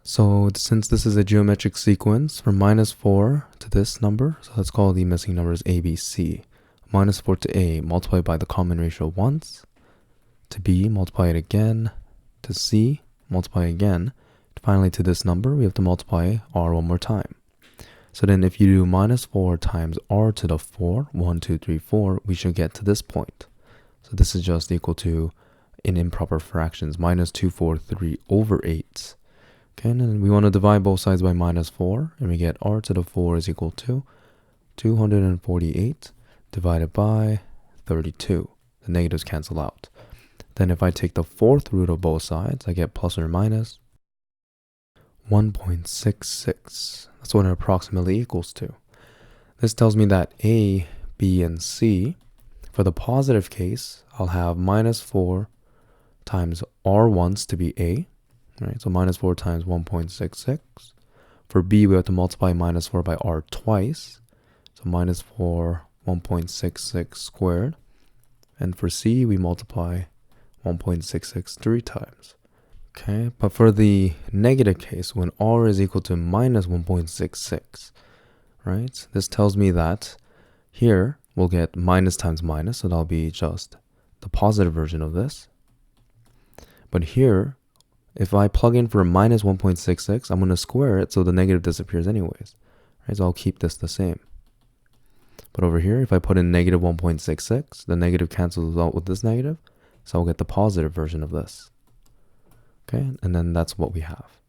So since this is a geometric sequence from -4 to this number, so let's call the missing numbers A, B, C. -4 to A, multiply by the common ratio once. To B, multiply it again. To C, multiply again. Finally, to this number, we have to multiply R one more time. So then if you do -4 times R to the 4, 1, 2, 3, 4, we should get to this point. So this is just equal to, in improper fractions, -243/8. Okay, and then we want to divide both sides by -4, and we get R to the 4 is equal to 248 divided by 32. The negatives cancel out. Then if I take the fourth root of both sides, I get plus or minus 1.66. That's what it approximately equals to. This tells me that A, B, and C, for the positive case, I'll have -4 times R once to be A, right? So -4 times 1.66. For B, we have to multiply -4 by R twice. So -4, 1.66 squared. And for C, we multiply 1.66 3 times. Okay, but for the negative case, when R is equal to -1.66, right? This tells me that here we'll get minus times minus, so that'll be just the positive version of this. But here, if I plug in for -1.66, I'm going to square it so the negative disappears anyways. Right, so I'll keep this the same. But over here, if I put in -1.66, the negative cancels out with this negative, so I'll get the positive version of this. Okay, and then that's what we have.